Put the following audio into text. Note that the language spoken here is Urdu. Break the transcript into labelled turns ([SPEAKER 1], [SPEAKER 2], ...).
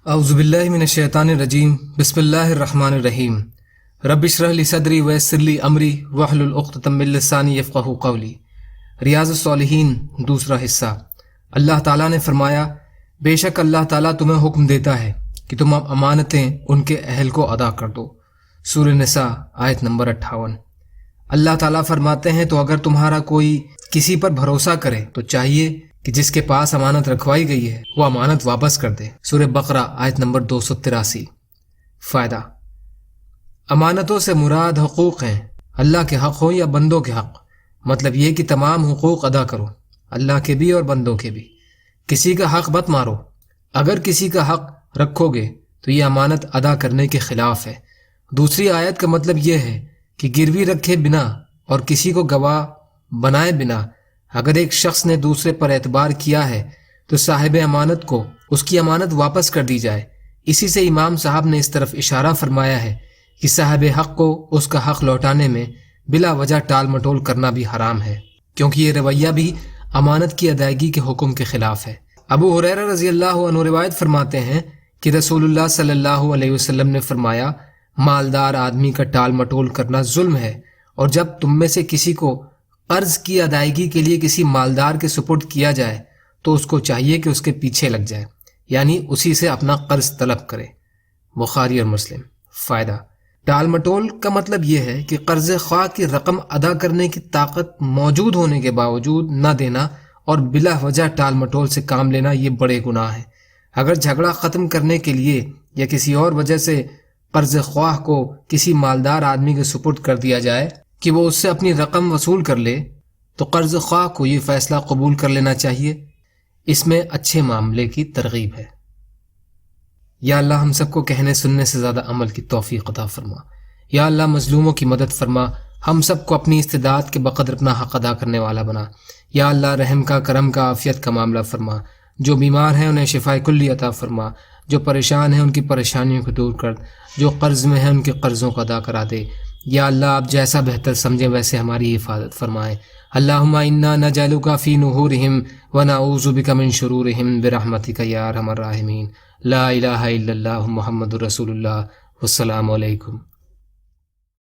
[SPEAKER 1] اعوذ باللہ من الشیطان الرجیم بسم اللہ الرحمن الرحیم رب اشرح لی صدری ویسر لی امری واحلل عقدۃ من لسانی یفقہوا قولی۔ ریاض الصالحین دوسرا حصہ۔ اللہ تعالیٰ نے فرمایا، بے شک اللہ تعالیٰ تمہیں حکم دیتا ہے کہ تم امانتیں ان کے اہل کو ادا کر دو۔ سورہ نساء آیت نمبر 58۔ اللہ تعالیٰ فرماتے ہیں، تو اگر تمہارا کوئی کسی پر بھروسہ کرے تو چاہیے کہ جس کے پاس امانت رکھوائی گئی ہے وہ امانت واپس کر دے۔ سورہ بقرہ آیت نمبر 283۔ فائدہ: امانتوں سے مراد حقوق ہیں، اللہ کے حق ہوں یا بندوں کے حق۔ مطلب یہ کہ تمام حقوق ادا کرو، اللہ کے بھی اور بندوں کے بھی۔ کسی کا حق مت مارو۔ اگر کسی کا حق رکھو گے تو یہ امانت ادا کرنے کے خلاف ہے۔ دوسری آیت کا مطلب یہ ہے کہ گروی رکھے بنا اور کسی کو گواہ بنائے بنا اگر ایک شخص نے دوسرے پر اعتبار کیا ہے تو صاحب امانت کو اس کی امانت واپس کر دی جائے۔ اسی سے امام صاحب نے اس طرف اشارہ فرمایا ہے کہ صاحب حق کو اس کا حق لوٹانے میں بلا وجہ ٹال مٹول کرنا بھی حرام ہے، کیونکہ یہ رویہ بھی امانت کی ادائیگی کے حکم کے خلاف ہے۔ ابو ہریرہ رضی اللہ عنہ روایت فرماتے ہیں کہ رسول اللہ صلی اللہ علیہ وسلم نے فرمایا، مالدار آدمی کا ٹال مٹول کرنا ظلم ہے، اور جب تم میں سے کسی کو قرض کی ادائیگی کے لیے کسی مالدار کے سپرد کیا جائے تو اس کو چاہیے کہ اس کے پیچھے لگ جائے، یعنی اسی سے اپنا قرض طلب کرے۔ بخاری اور مسلم۔ فائدہ: ٹال مٹول کا مطلب یہ ہے کہ قرض خواہ کی رقم ادا کرنے کی طاقت موجود ہونے کے باوجود نہ دینا اور بلا وجہ ٹال مٹول سے کام لینا یہ بڑے گناہ ہیں۔ اگر جھگڑا ختم کرنے کے لیے یا کسی اور وجہ سے قرض خواہ کو کسی مالدار آدمی کے سپرد کر دیا جائے کہ وہ اس سے اپنی رقم وصول کر لے تو قرض خواہ کو یہ فیصلہ قبول کر لینا چاہیے۔ اس میں اچھے معاملے کی ترغیب ہے۔ یا اللہ ہم سب کو کہنے سننے سے زیادہ عمل کی توفیق عطا فرما۔ یا اللہ مظلوموں کی مدد فرما، ہم سب کو اپنی استطاعت کے بقدر اپنا حق ادا کرنے والا بنا۔ یا اللہ رحم کا، کرم کا، عافیت کا معاملہ فرما۔ جو بیمار ہیں انہیں شفائے کلی عطا فرما، جو پریشان ہیں ان کی پریشانیوں کو دور کر، جو قرض میں ہیں ان کے قرضوں کو ادا کرا دے۔ یا اللہ آپ جیسا بہتر سمجھیں ویسے ہماری حفاظت فرمائیں۔ اللہم انا نجعلک فی نحورہم ونعوذ بک من شرورہم برحمتک یا ارحم الراحمین۔ لا الہ الا اللہ محمد رسول اللہ۔ والسلام علیکم۔